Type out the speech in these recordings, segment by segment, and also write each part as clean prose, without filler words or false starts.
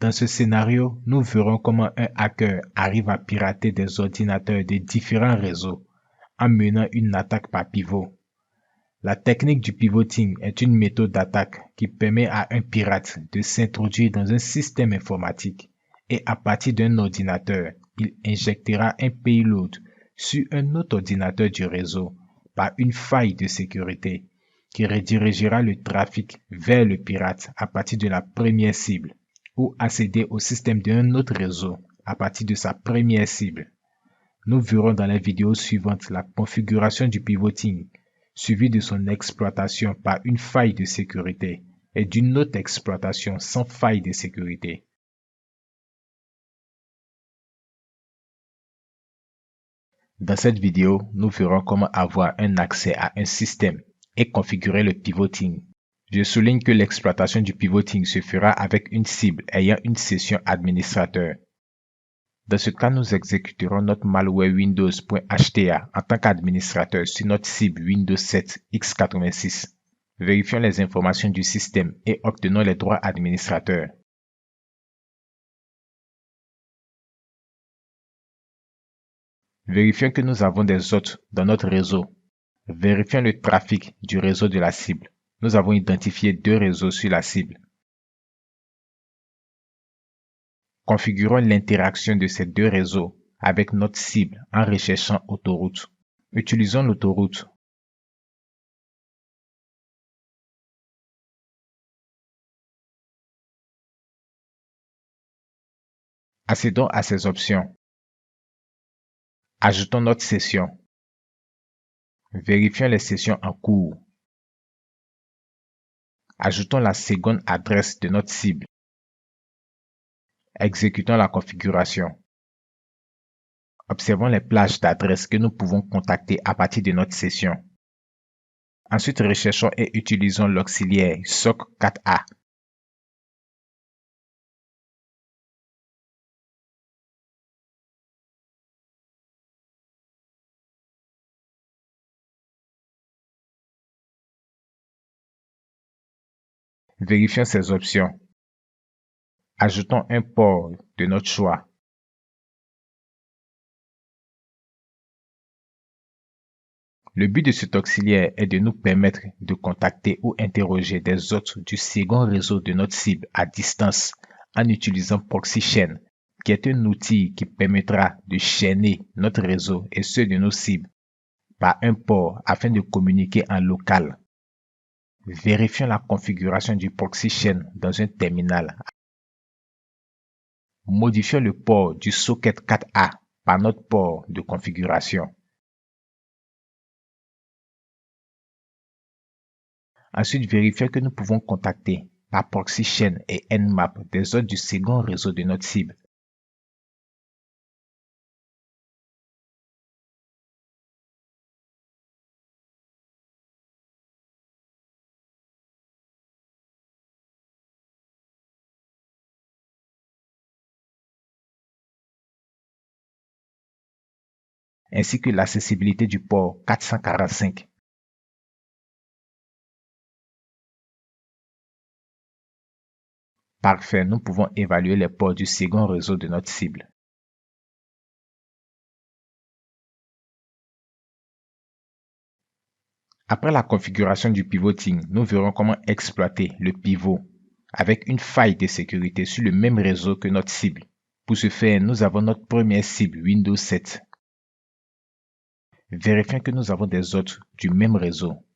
Dans ce scénario, nous verrons comment un hacker arrive à pirater des ordinateurs de différents réseaux en menant une attaque par pivot. La technique du pivoting est une méthode d'attaque qui permet à un pirate de s'introduire dans un système informatique et à partir d'un ordinateur, il injectera un payload sur un autre ordinateur du réseau par une faille de sécurité qui redirigera le trafic vers le pirate à partir de la première cible ou accéder au système d'un autre réseau à partir de sa première cible. Nous verrons dans la vidéo suivante la configuration du pivoting suivi de son exploitation par une faille de sécurité et d'une autre exploitation sans faille de sécurité. Dans cette vidéo, nous verrons comment avoir un accès à un système et configurer le pivoting. Je souligne que l'exploitation du pivoting se fera avec une cible ayant une session administrateur. Dans ce cas, nous exécuterons notre malware windows.hta en tant qu'administrateur sur notre cible Windows 7 x86. Vérifions les informations du système et obtenons les droits administrateurs. Vérifions que nous avons des hôtes dans notre réseau. Vérifions le trafic du réseau de la cible. Nous avons identifié 2 réseaux sur la cible. Configurons l'interaction de ces 2 réseaux avec notre cible en recherchant autoroute. Utilisons l'autoroute. Accédons à ces options. Ajoutons notre session. Vérifions les sessions en cours. Ajoutons la seconde adresse de notre cible. Exécutons la configuration. Observons les plages d'adresses que nous pouvons contacter à partir de notre session. Ensuite, recherchons et utilisons l'auxiliaire SOC4A. Vérifions ces options. Ajoutons un port de notre choix. Le but de cet auxiliaire est de nous permettre de contacter ou interroger des hôtes du second réseau de notre cible à distance en utilisant ProxyChain, qui est un outil qui permettra de chaîner notre réseau et ceux de nos cibles par un port afin de communiquer en local. Vérifions la configuration du ProxyChain dans un terminal. Modifions le port du socket 4A par notre port de configuration. Ensuite, vérifions que nous pouvons contacter par ProxyChain et Nmap des hôtes du second réseau de notre cible. Ainsi que l'accessibilité du port 445. Parfait, nous pouvons évaluer les ports du second réseau de notre cible. Après la configuration du pivoting, nous verrons comment exploiter le pivot avec une faille de sécurité sur le même réseau que notre cible. Pour ce faire, nous avons notre première cible Windows 7. Vérifions que nous avons des hôtes du même réseau.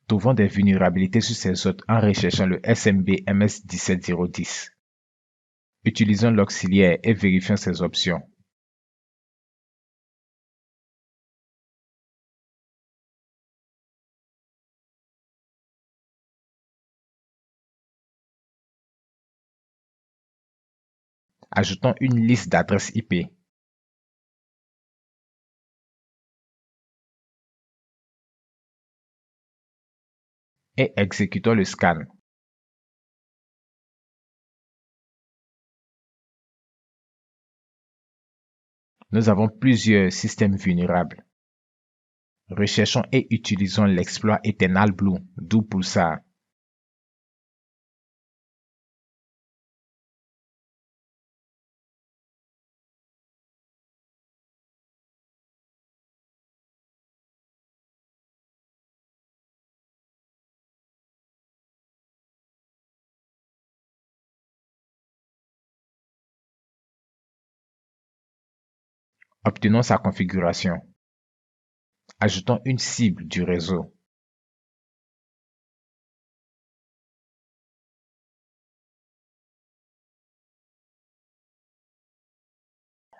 Trouvons des vulnérabilités sur ces hôtes en recherchant le SMB MS17010. Utilisons l'auxiliaire et vérifions ces options. Ajoutons une liste d'adresses IP. Et exécutons le scan. Nous avons plusieurs systèmes vulnérables. Recherchons et utilisons l'exploit Eternal Blue, d'où Pulsar. Obtenons sa configuration. Ajoutons une cible du réseau.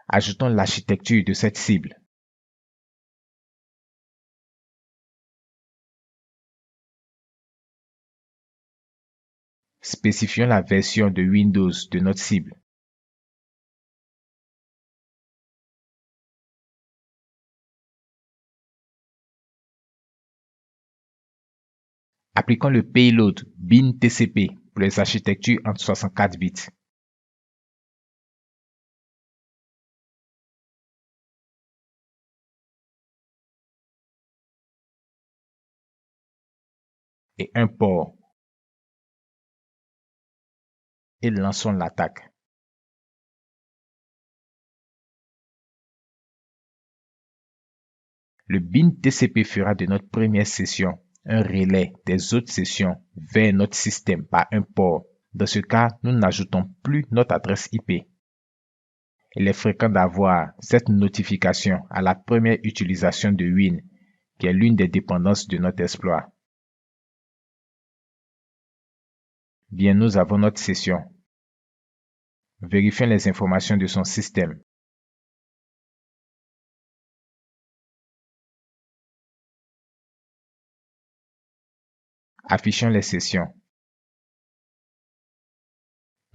Ajoutons l'architecture de cette cible. Spécifions la version de Windows de notre cible. Appliquons le payload BIN-TCP pour les architectures en 64 bits. Et un port. Et lançons l'attaque. Le BIN-TCP fera de notre première session un relais des autres sessions vers notre système par un port. Dans ce cas, nous n'ajoutons plus notre adresse IP. Il est fréquent d'avoir cette notification à la première utilisation de Win, qui est l'une des dépendances de notre exploit. Bien, nous avons notre session. Vérifions les informations de son système. Affichons les sessions.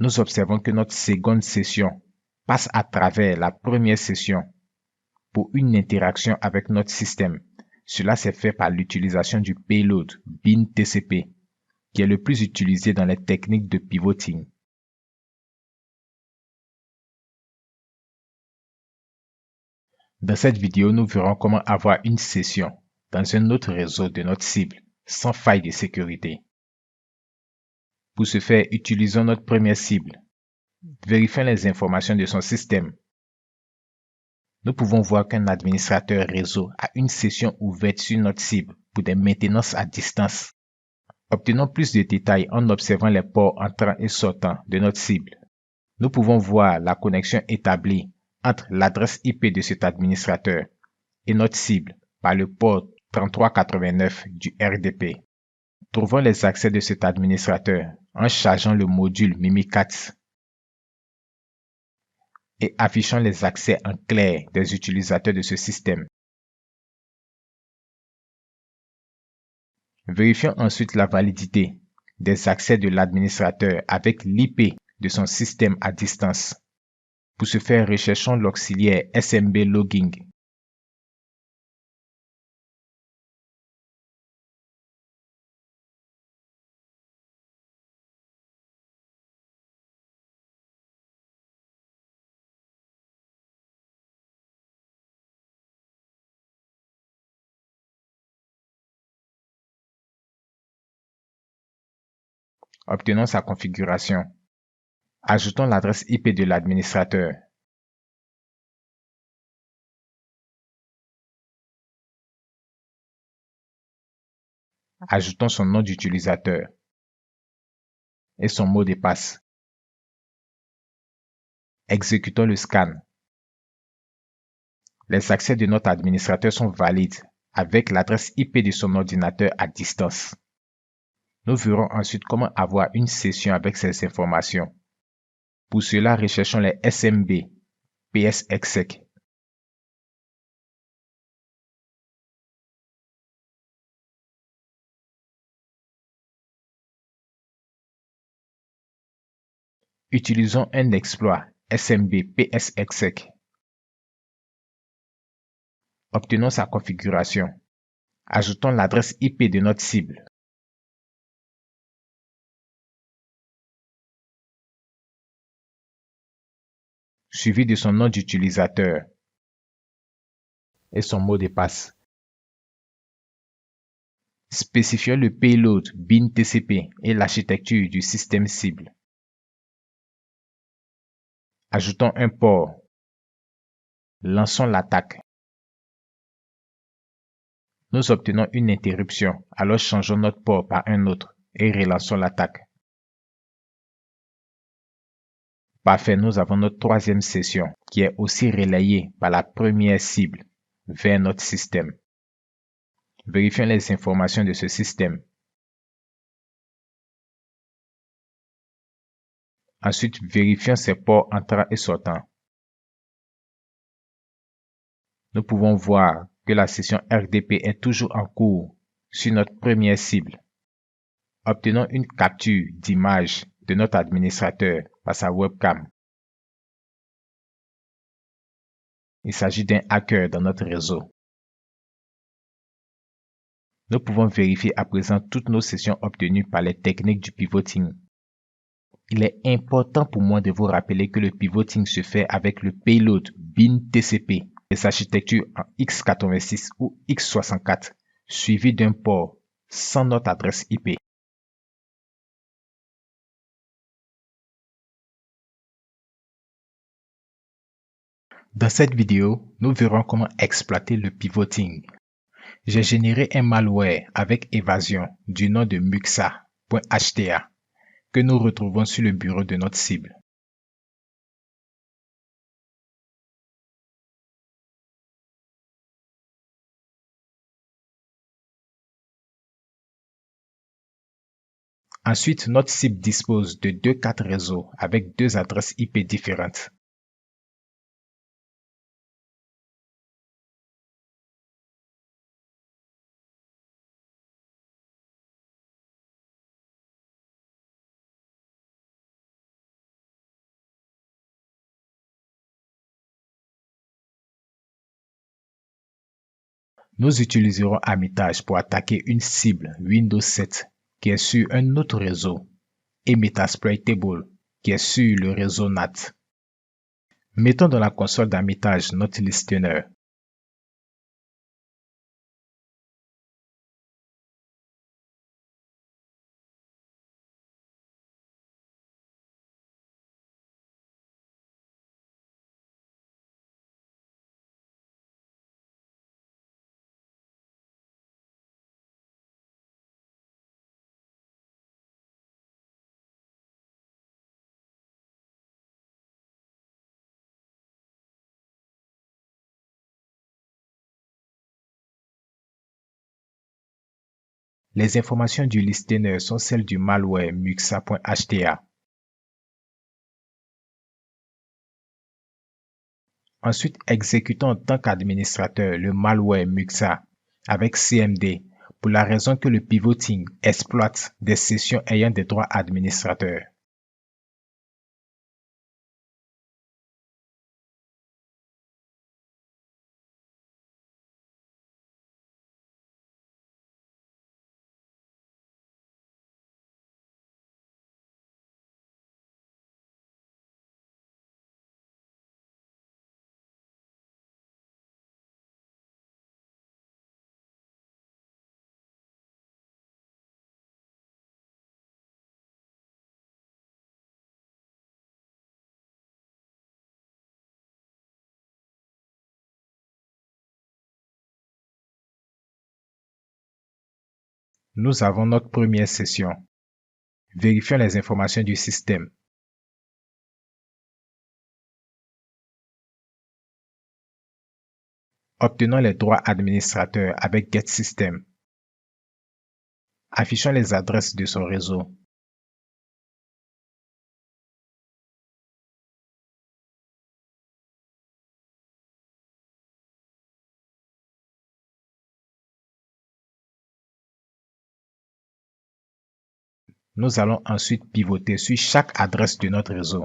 Nous observons que notre seconde session passe à travers la première session pour une interaction avec notre système. Cela s'est fait par l'utilisation du payload BIN-TCP, qui est le plus utilisé dans les techniques de pivoting. Dans cette vidéo, nous verrons comment avoir une session dans un autre réseau de notre cible, sans faille de sécurité. Pour ce faire, utilisons notre première cible. Vérifions les informations de son système. Nous pouvons voir qu'un administrateur réseau a une session ouverte sur notre cible pour des maintenances à distance. Obtenons plus de détails en observant les ports entrants et sortants de notre cible. Nous pouvons voir la connexion établie entre l'adresse IP de cet administrateur et notre cible par le port 3389 du RDP. Trouvons les accès de cet administrateur en chargeant le module Mimikatz et affichant les accès en clair des utilisateurs de ce système. Vérifions ensuite la validité des accès de l'administrateur avec l'IP de son système à distance. Pour ce faire, recherchons l'auxiliaire SMB Logging. Obtenons sa configuration. Ajoutons l'adresse IP de l'administrateur. Ajoutons son nom d'utilisateur et son mot de passe. Exécutons le scan. Les accès de notre administrateur sont valides avec l'adresse IP de son ordinateur à distance. Nous verrons ensuite comment avoir une session avec ces informations. Pour cela, recherchons les SMB PSExec. Utilisons un exploit SMB PSExec. Obtenons sa configuration. Ajoutons l'adresse IP de notre cible. Suivi de son nom d'utilisateur et son mot de passe. Spécifions le payload BIN-TCP et l'architecture du système cible. Ajoutons un port. Lançons l'attaque. Nous obtenons une interruption, alors changeons notre port par un autre et relançons l'attaque. Parfait, nous avons notre troisième session qui est aussi relayée par la première cible vers notre système. Vérifions les informations de ce système. Ensuite, vérifions ses ports entrants et sortants. Nous pouvons voir que la session RDP est toujours en cours sur notre première cible. Obtenons une capture d'image de notre administrateur par sa webcam. Il s'agit d'un hacker dans notre réseau. Nous pouvons vérifier à présent toutes nos sessions obtenues par les techniques du pivoting. Il est important pour moi de vous rappeler que le pivoting se fait avec le payload BIN-TCP, les architectures en x86 ou x64, suivi d'un port sans notre adresse IP. Dans cette vidéo, nous verrons comment exploiter le pivoting. J'ai généré un malware avec évasion du nom de muxa.hta que nous retrouvons sur le bureau de notre cible. Ensuite, notre cible dispose de deux cartes réseau avec deux adresses IP différentes. Nous utiliserons Armitage pour attaquer une cible Windows 7 qui est sur un autre réseau et Metasploit Table qui est sur le réseau NAT. Mettons dans la console d'Armitage notre listener. Les informations du listener sont celles du malware muxa.hta. Ensuite, exécutons en tant qu'administrateur le malware muxa avec cmd pour la raison que le pivoting exploite des sessions ayant des droits administrateurs. Nous avons notre première session. Vérifions les informations du système. Obtenons les droits administrateurs avec GetSystem. Affichons les adresses de son réseau. Nous allons ensuite pivoter sur chaque adresse de notre réseau.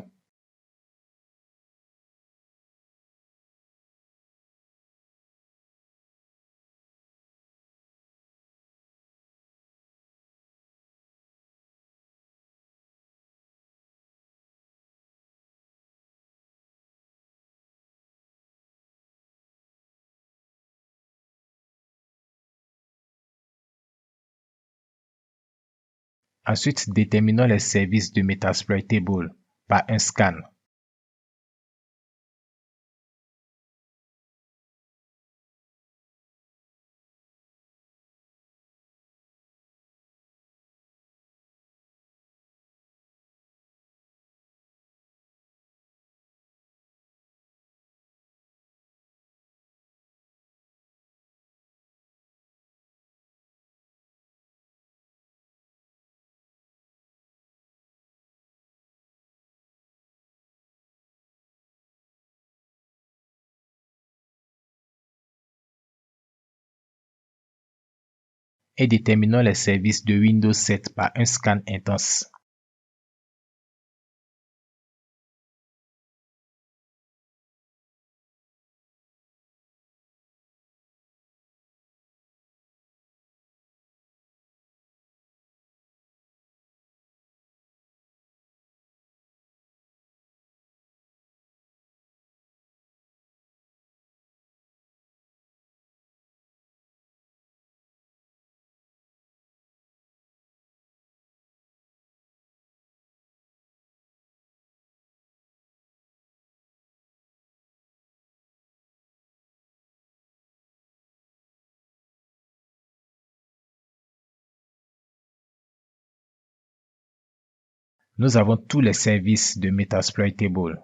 Ensuite, déterminons les services de Metasploitable par un scan. Et déterminons les services de Windows 7 par un scan intense. Nous avons tous les services de Metasploitable.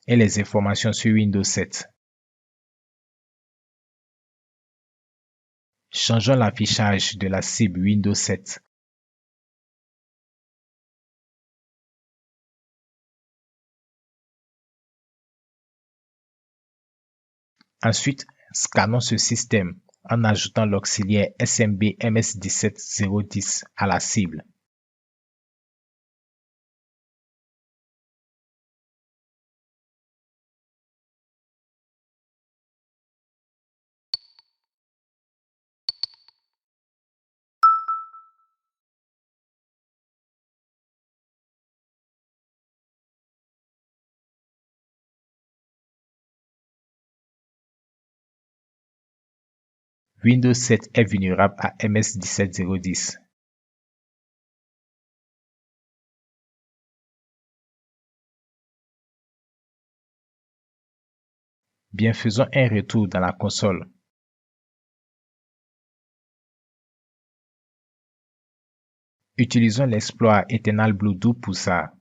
Et les informations sur Windows 7. Changeons l'affichage de la cible Windows 7. Ensuite, scannons ce système en ajoutant l'auxiliaire SMB MS17010 à la cible. Windows 7 est vulnérable à MS17010. Bien, faisons un retour dans la console. Utilisons l'exploit Eternal Blue 12 pour ça.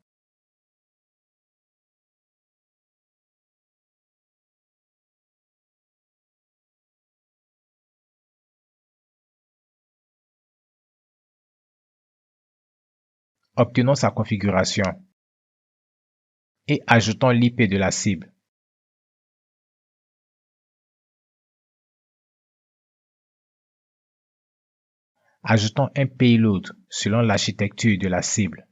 Obtenons sa configuration et ajoutons l'IP de la cible. Ajoutons un payload selon l'architecture de la cible.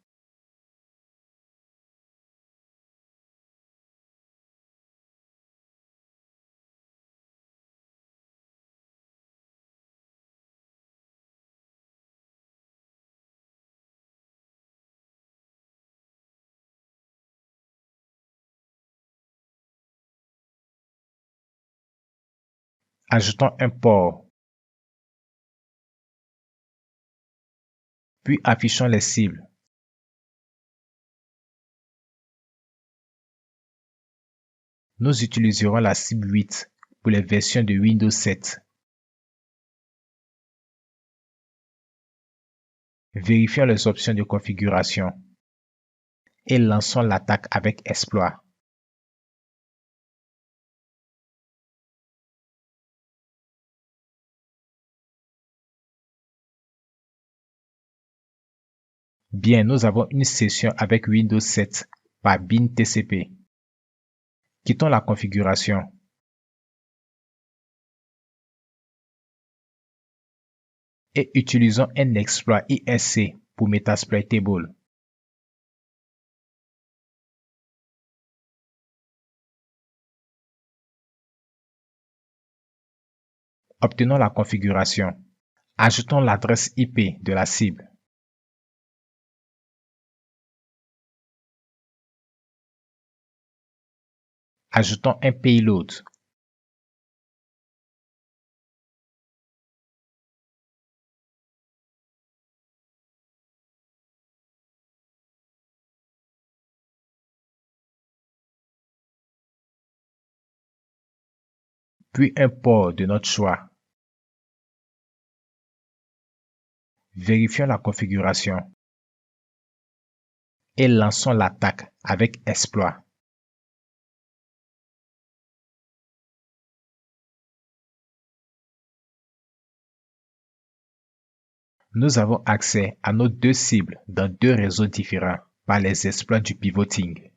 Ajoutons un port. Puis affichons les cibles. Nous utiliserons la cible 8 pour les versions de Windows 7. Vérifions les options de configuration et lançons l'attaque avec exploit. Bien, nous avons une session avec Windows 7 par bin-tcp. Quittons la configuration. Et utilisons un exploit ISC pour Metasploitable. Obtenons la configuration. Ajoutons l'adresse IP de la cible. Ajoutons un payload. Puis un port de notre choix. Vérifions la configuration et lançons l'attaque avec exploit. Nous avons accès à nos deux cibles dans deux réseaux différents par les exploits du pivoting.